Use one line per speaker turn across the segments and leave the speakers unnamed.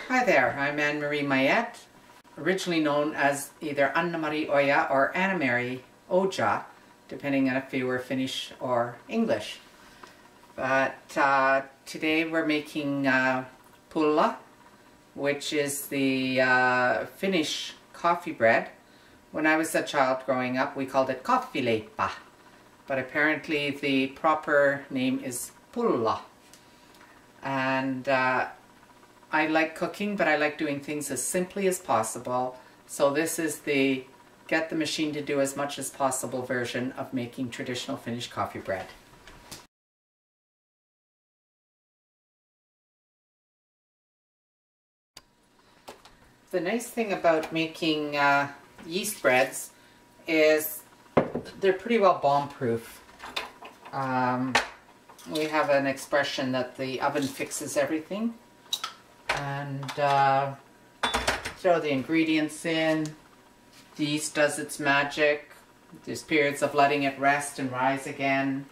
Hi there, I'm Anne-Marie Mayette, originally known as either Anna-Marie Oja or Anna-Marie Oja, depending on if you were Finnish or English. But today we're making pulla, which is the Finnish coffee bread. When I was a child growing up, we called it kahvileipä, but apparently the proper name is pulla. And I like cooking, but I like doing things as simply as possible. So this is the get the machine to do as much as possible version of making traditional Finnish coffee bread. The nice thing about making yeast breads is they're pretty well bomb-proof. We have an expression that the oven fixes everything. And throw the ingredients in. The yeast does its magic. There's periods of letting it rest and rise again.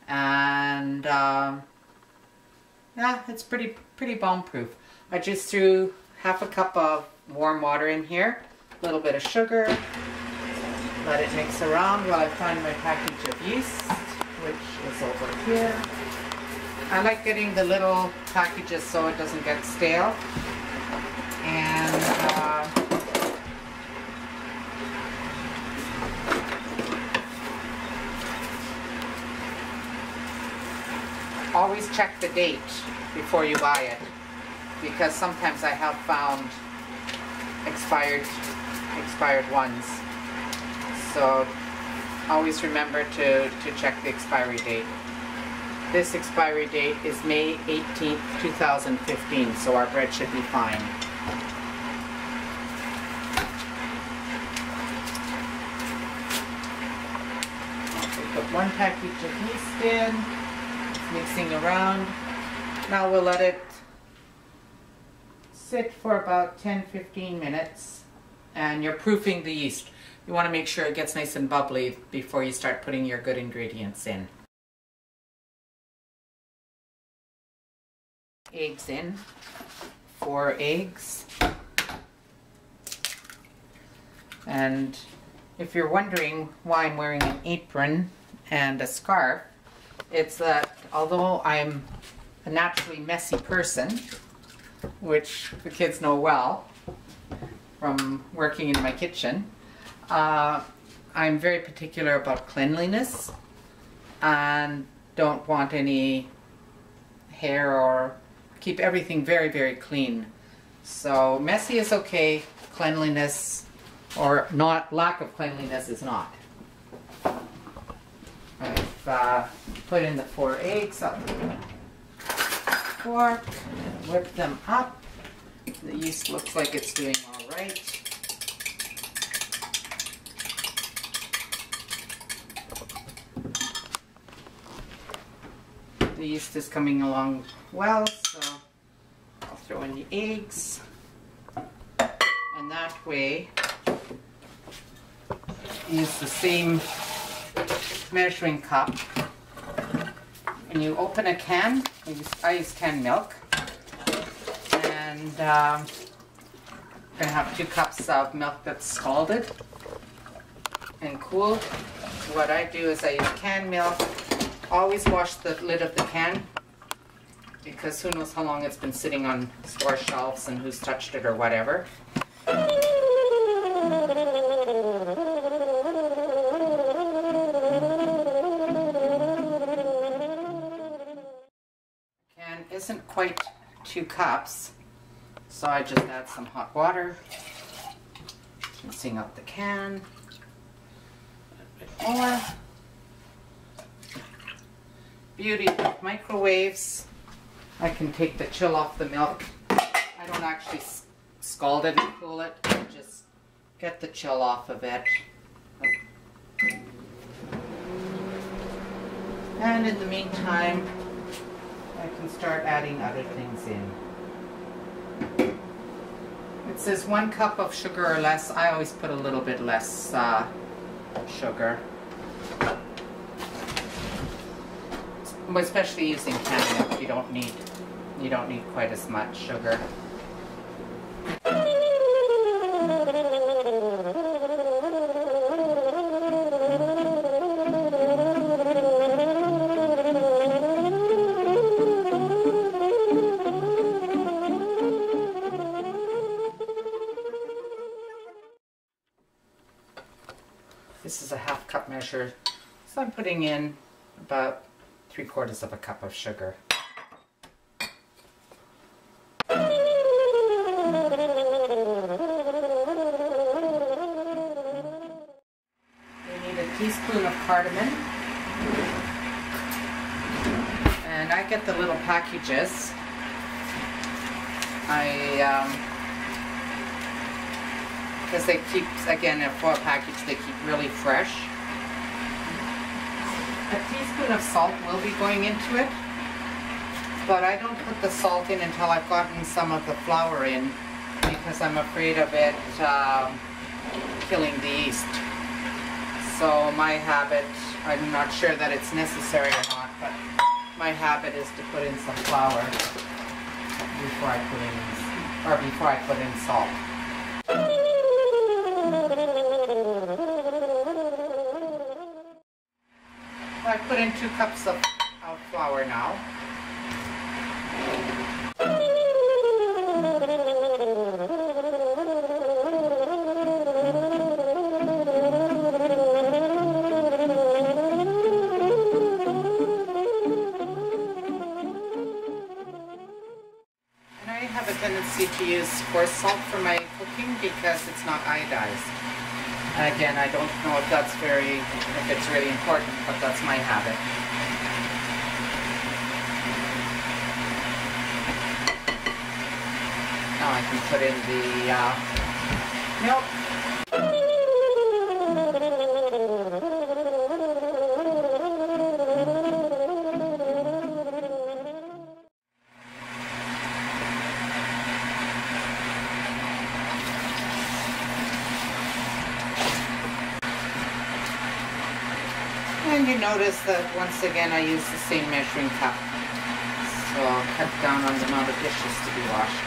And yeah, it's pretty bomb-proof. I just threw half a cup of warm water in here, a little bit of sugar, let it mix around while I find my package of yeast, which is over here. I like getting the little packages so it doesn't get stale. And always check the date before you buy it, because sometimes I have found expired ones. So always remember to check the expiry date. This expiry date is May 18th, 2015, so our bread should be fine. We put one package of yeast in, it's mixing around. Now we'll let it sit for about 10-15 minutes, and you're proofing the yeast. You want to make sure it gets nice and bubbly before you start putting your good ingredients in. Eggs in, 4 eggs. And if you're wondering why I'm wearing an apron and a scarf, it's that although I'm a naturally messy person, which the kids know well from working in my kitchen, I'm very particular about cleanliness and don't want any hair or keep everything very, very clean. So messy is okay, cleanliness or not, lack of cleanliness is not. I've put in the 4 eggs up the fork, whip them up. The yeast looks like it's doing all right. The yeast is coming along well, so I'll throw in the eggs, and that way use the same measuring cup. When you open a can, I use canned milk, and I'm going to have 2 cups of milk that's scalded and cooled. So what I do is I use canned milk. Always wash the lid of the can, because who knows how long it's been sitting on store shelves and who's touched it or whatever. Can isn't quite 2 cups, so I just add some hot water, rinsing out the can, a bit more. Beauty of microwaves. I can take the chill off the milk. I don't actually scald it and cool it. I just get the chill off of it. And in the meantime, I can start adding other things in. It says 1 cup of sugar or less. I always put a little bit less sugar. Especially using canned milk, you don't need quite as much sugar. This is a half cup measure, so I'm putting in about 3/4 of a cup of sugar. Teaspoon of cardamom, and I get the little packages. Because they keep, again, a foil package, they keep really fresh. A teaspoon of salt will be going into it, but I don't put the salt in until I've gotten some of the flour in, because I'm afraid of it killing the yeast. So my habit, I'm not sure that it's necessary or not, but my habit is to put in some flour before I put in salt. So I put in 2 cups of flour now. To use coarse salt for my cooking because it's not iodized. Again, I don't know if it's really important, but that's my habit. Now I can put in the milk. And you notice that once again I use the same measuring cup, so I'll cut down on the amount of dishes to be washed.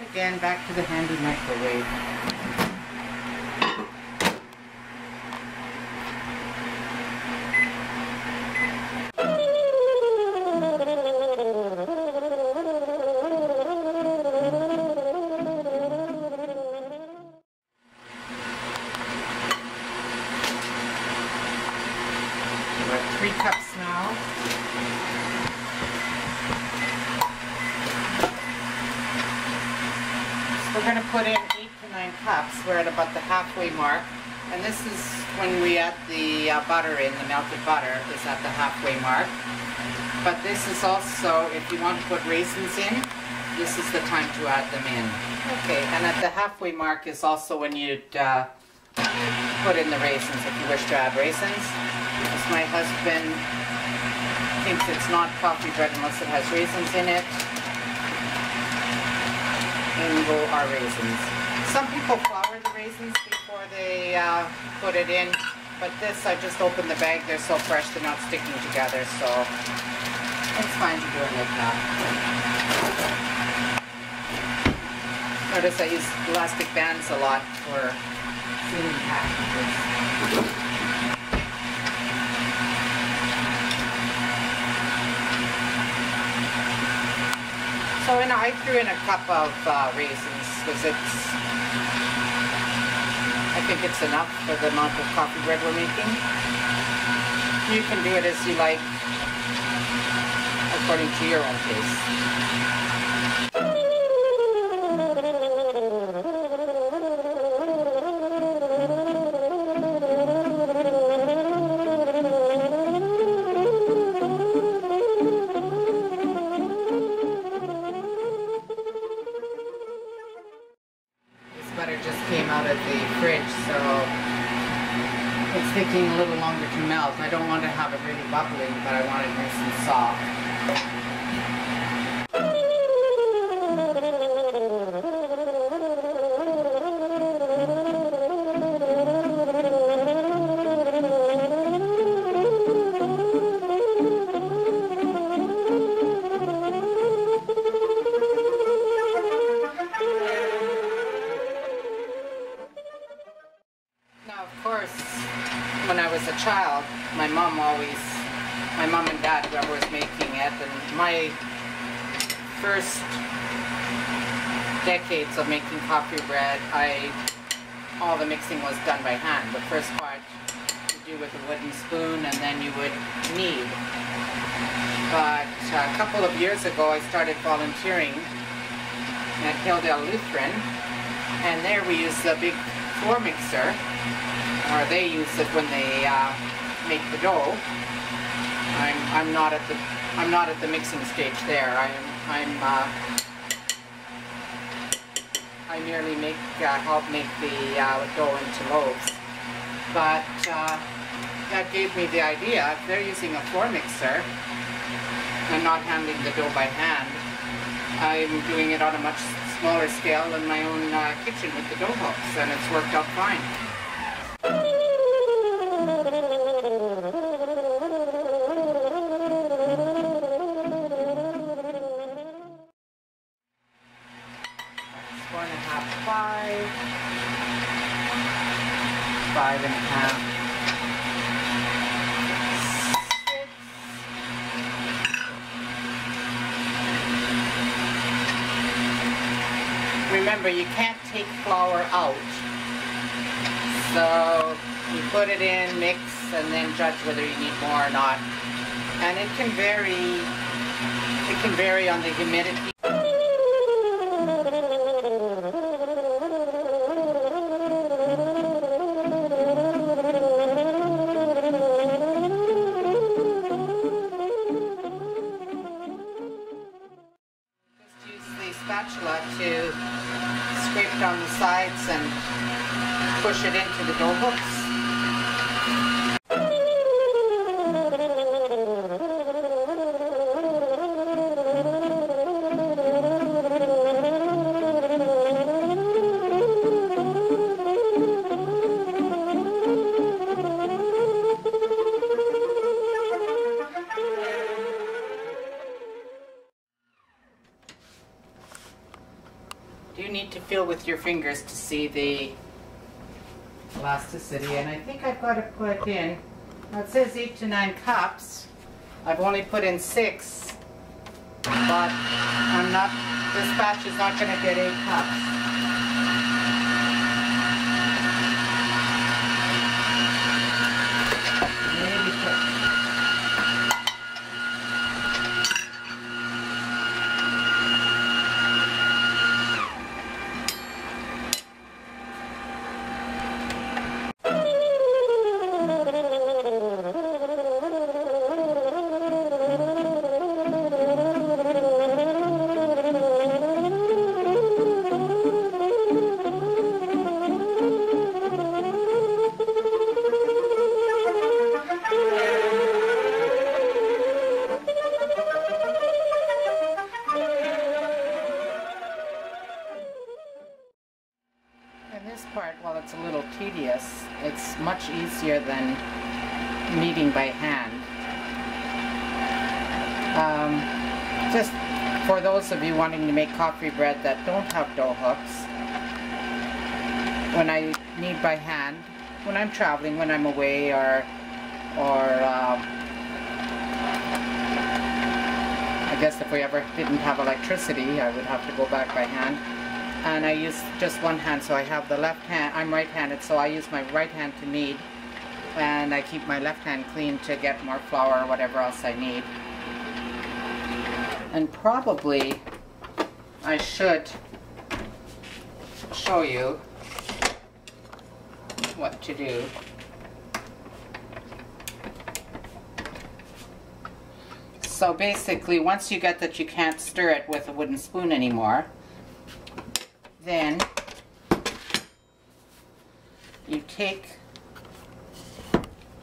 Again, back to the handy microwave. About 3 cups now. We're going to put in 8 to 9 cups. We're at about the halfway mark, and this is when we add the butter in, the melted butter is at the halfway mark. But this is also, if you want to put raisins in, this is the time to add them in. Okay, and at the halfway mark is also when you'd put in the raisins if you wish to add raisins. As my husband thinks it's not coffee bread unless it has raisins in it. And go our raisins. Some people flour the raisins before they put it in, but this, I just opened the bag, they're so fresh they're not sticking together, so it's fine to do it like that. Notice I use elastic bands a lot for sealing packages. So I threw in a cup of raisins because I think it's enough for the amount of coffee bread we're making. You can do it as you like, according to your own taste. Came out of the fridge, so it's taking a little longer to melt. I don't want to have it really bubbling, but I want it nice and soft. child, my mom and dad were always making it, and my first decades of making coffee bread, all the mixing was done by hand. The first part you do with a wooden spoon, and then you would knead. But a couple of years ago, I started volunteering at Hilldale Lutheran, and there we use a big floor mixer, or they use it when they make the dough. I'm not at the mixing stage there. I merely help make the dough into loaves. But that gave me the idea. If they're using a floor mixer and not handling the dough by hand, I'm doing it on a much smaller scale in my own kitchen with the dough hooks, and it's worked out fine. Five and a half, 6. Remember, you can't take flour out, so you put it in, mix, and then judge whether you need more or not. And it can vary on the humidity. Spatula to scrape down the sides and push it into the dough hooks. You need to feel with your fingers to see the elasticity, and I think I've got to put in, now it says 8 to 9 cups. I've only put in 6, but this batch is not going to get 8 cups. Maybe 6. Part, while it's a little tedious, it's much easier than kneading by hand. Just for those of you wanting to make coffee bread that don't have dough hooks, when I knead by hand, when I'm traveling, when I'm away, or I guess if we ever didn't have electricity, I would have to go back by hand. And I use just one hand, so I have the left hand. I'm right-handed, so I use my right hand to knead, and I keep my left hand clean to get more flour or whatever else I need. And probably I should show you what to do. So basically, once you get that you can't stir it with a wooden spoon anymore, then you take,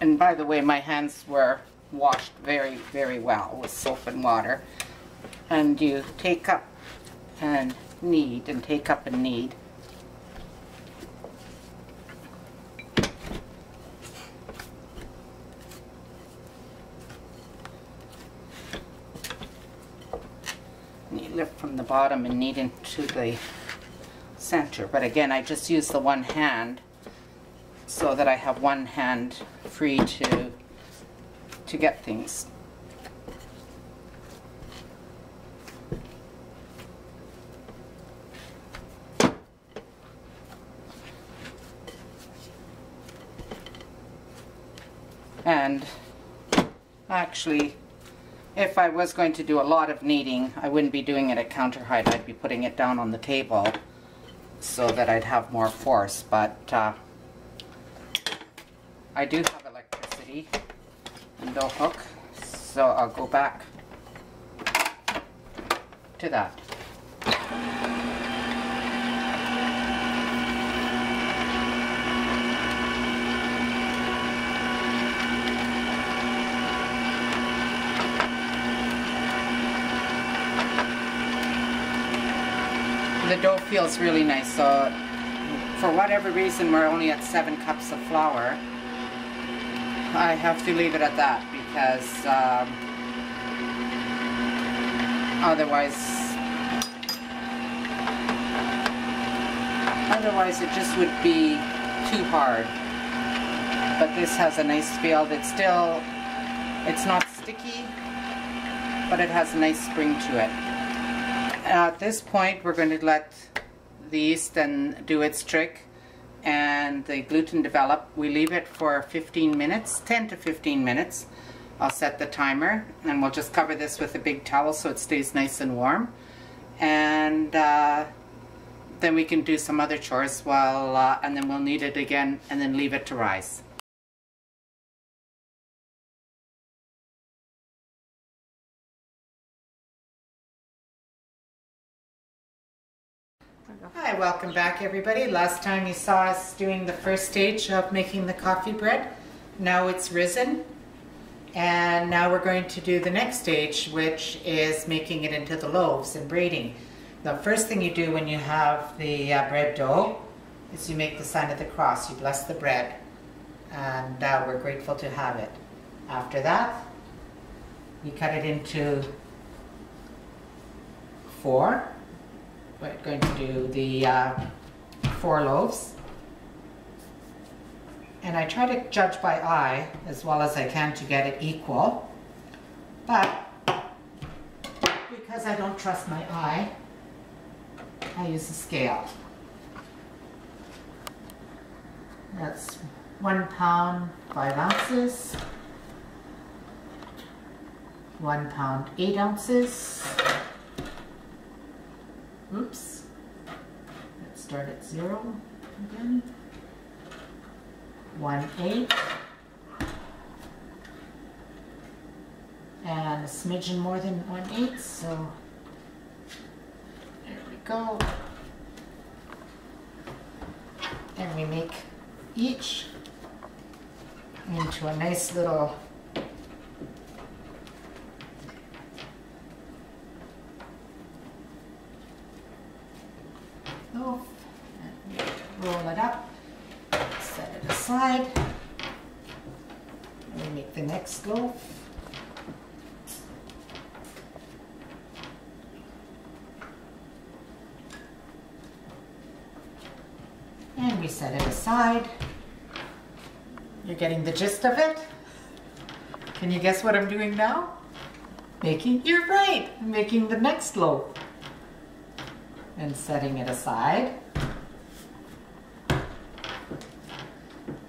and by the way, my hands were washed very, very well with soap and water, and you take up and knead, and take up and knead. And you lift from the bottom and knead into the center, but again, I just use the one hand so that I have one hand free to get things. And actually, if I was going to do a lot of kneading, I wouldn't be doing it at counter height. I'd be putting it down on the table so that I'd have more force. But I do have electricity and no hook, so I'll go back to that. The dough feels really nice, so for whatever reason we're only at 7 cups of flour. I have to leave it at that because otherwise it just would be too hard. But this has a nice feel. It's not sticky, but it has a nice spring to it. At this point, we're going to let the yeast then do its trick and the gluten develop. We leave it for 15 minutes, 10 to 15 minutes. I'll set the timer, and we'll just cover this with a big towel so it stays nice and warm. And then we can do some other chores and then we'll knead it again and then leave it to rise. Hi, welcome back everybody. Last time you saw us doing the first stage of making the coffee bread. Now it's risen, and now we're going to do the next stage, which is making it into the loaves and braiding. The first thing you do when you have the bread dough is you make the sign of the cross. You bless the bread, and we're grateful to have it. After that, you cut it into 4. We're going to do the 4 loaves, and I try to judge by eye as well as I can to get it equal, but because I don't trust my eye, I use a scale. That's 1 pound 5 ounces, 1 pound 8 ounces. Oops, let's start at 0 again. 1/8, and a smidgen more than 1/8, so there we go. And we make each into a nice little loaf, and roll it up, set it aside, and we make the next loaf. And we set it aside. You're getting the gist of it? Can you guess what I'm doing now? You're right, I'm making the next loaf. And setting it aside.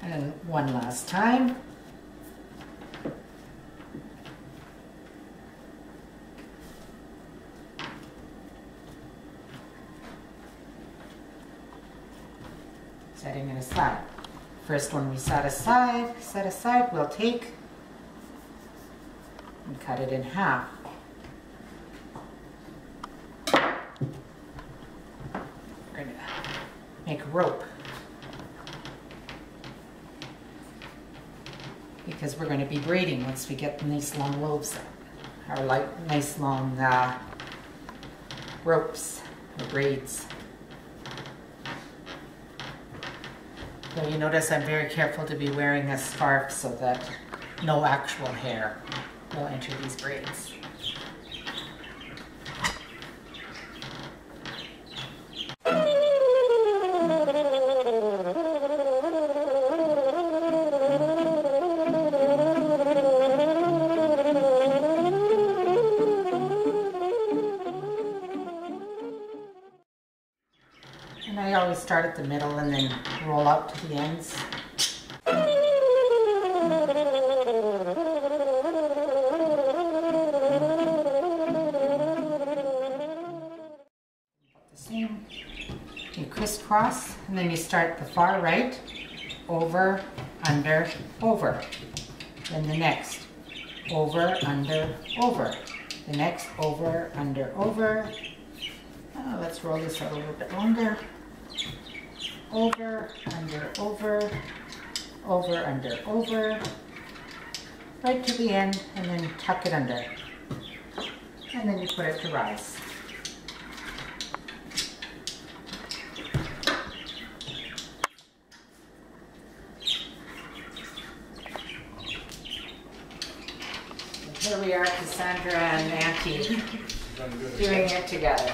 And one last time. Setting it aside. First one we set aside, we'll take and cut it in half. We're going to make a rope because we're going to be braiding once we get nice long loaves, or nice long ropes or braids. So you notice I'm very careful to be wearing a scarf so that no actual hair will enter these braids. start at the middle and then roll out to the ends. The same. You crisscross, and then you start the far right, over, under, over. Then the next, over, under, over. The next, over, under, over. Let's roll this out a little bit longer. Over, under, over, over, under, over. Right to the end, and then tuck it under. And then you put it to rise. Here we are, Cassandra and Auntie, doing it together.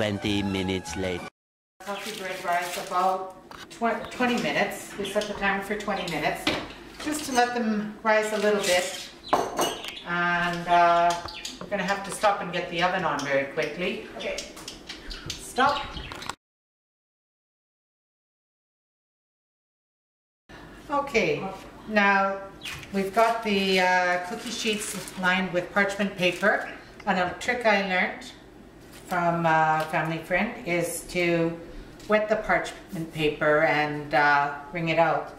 20 minutes later.
Coffee bread rise about 20 minutes. We set the timer for 20 minutes just to let them rise a little bit. And we're going to have to stop and get the oven on very quickly. Okay, stop. Okay, now we've got the cookie sheets lined with parchment paper. And a trick I learned from a family friend is to wet the parchment paper and wring it out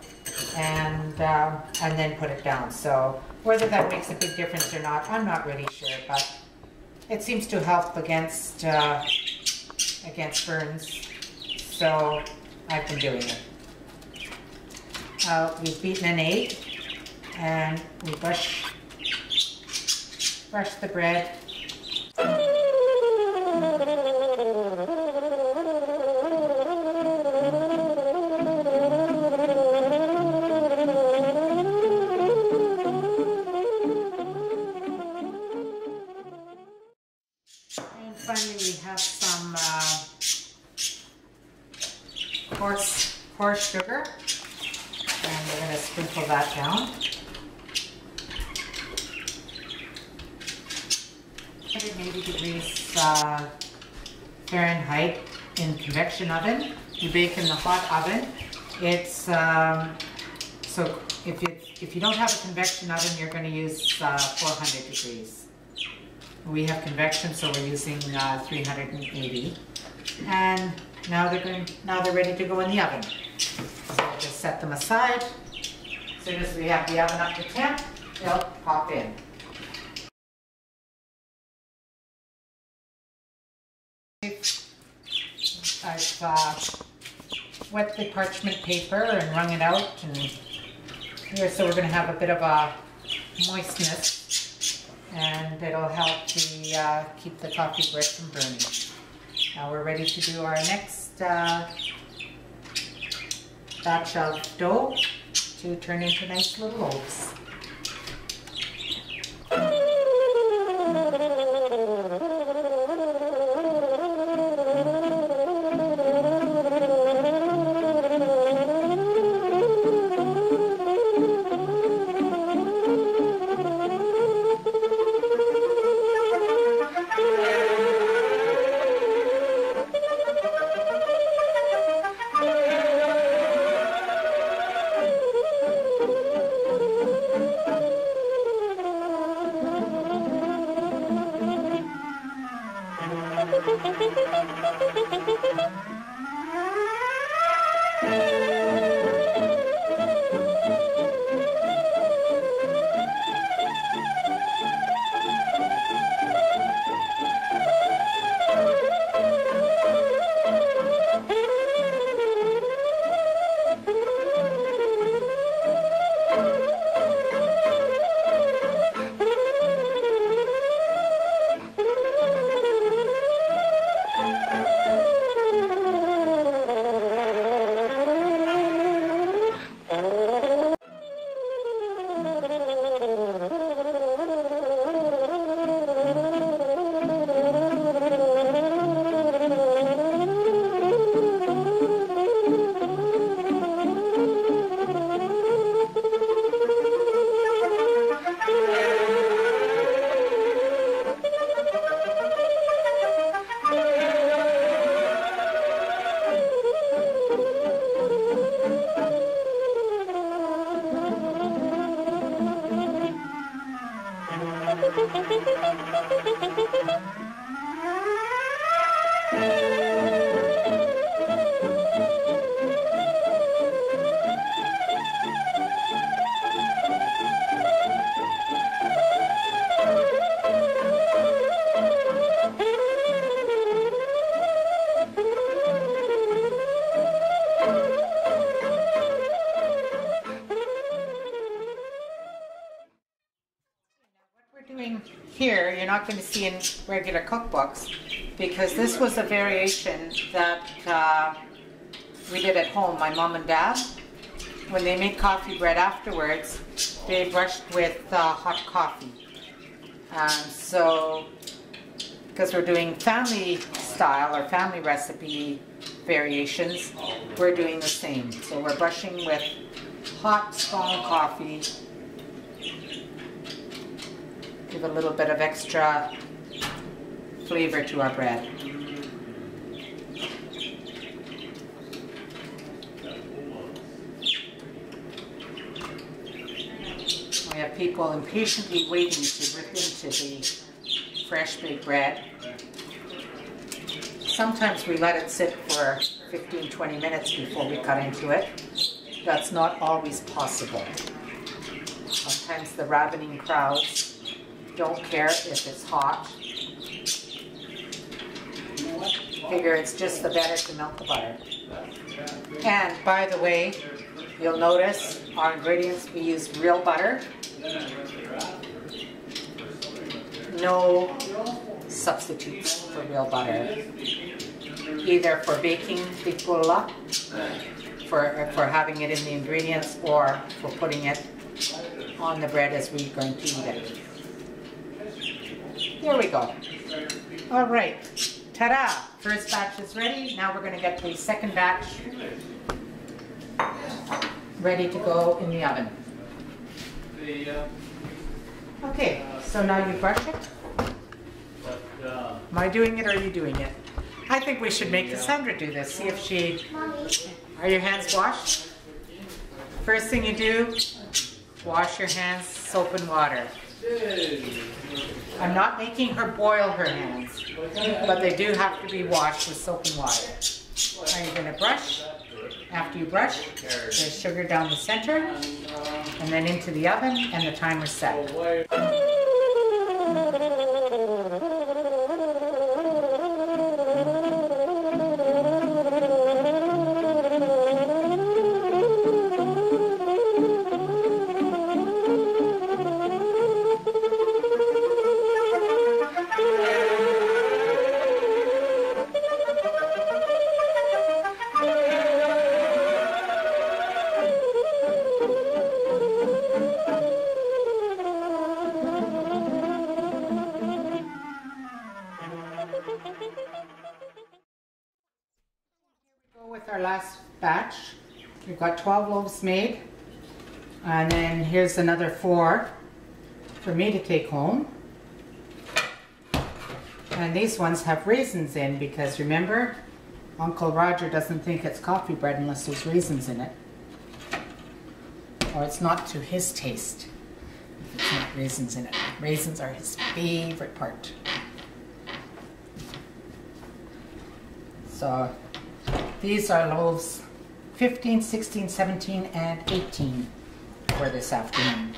and then put it down. So whether that makes a big difference or not, I'm not really sure, but it seems to help against burns. So I've been doing it. We've beaten an egg and we brush the bread. And finally we have some coarse sugar, and we're going to sprinkle that down. 180 degrees Fahrenheit in convection oven. You bake in the hot oven. It's so if you don't have a convection oven, you're going to use 400 degrees. We have convection, so we're using 380. And now they're ready to go in the oven. So we'll just set them aside. As soon as we have the oven up to temp, they'll pop in. I've wet the parchment paper and wrung it out, and here, so we're going to have a bit of a moistness, and it'll help keep the coffee bread from burning. Now we're ready to do our next batch of dough to turn into nice little loaves. Here, you're not going to see in regular cookbooks, because this was a variation that we did at home, my mom and dad. When they made coffee bread afterwards, they brushed with hot coffee. So, because we're doing family style or family recipe variations, we're doing the same. So we're brushing with hot, strong coffee. Give a little bit of extra flavor to our bread. We have people impatiently waiting to rip into the fresh baked bread. Sometimes we let it sit for 15-20 minutes before we cut into it. That's not always possible. Sometimes the ravening crowds don't care if it's hot. Figure it's just the better to melt the butter. And by the way, you'll notice our ingredients, we use real butter. No substitutes for real butter. Either for baking the pulla, for having it in the ingredients, or for putting it on the bread as we're going to eat it. There we go. All right, ta-da! First batch is ready. Now we're going to get the second batch ready to go in the oven. Okay, so now you brush it. Am I doing it or are you doing it? I think we should make Cassandra do this. See if she... Are your hands washed? First thing you do, wash your hands, soap and water. I'm not making her boil her hands, but they do have to be washed with soap and water. Now you're going to brush. After you brush, there's sugar down the center, and then into the oven, and the timer's set. With our last batch, we've got 12 loaves made, and then here's another 4 for me to take home. And these ones have raisins in, because remember, Uncle Roger doesn't think it's coffee bread unless there's raisins in it, or it's not to his taste if it's not raisins in it. Raisins are his favorite part. So these are loaves 15, 16, 17, and 18 for this afternoon.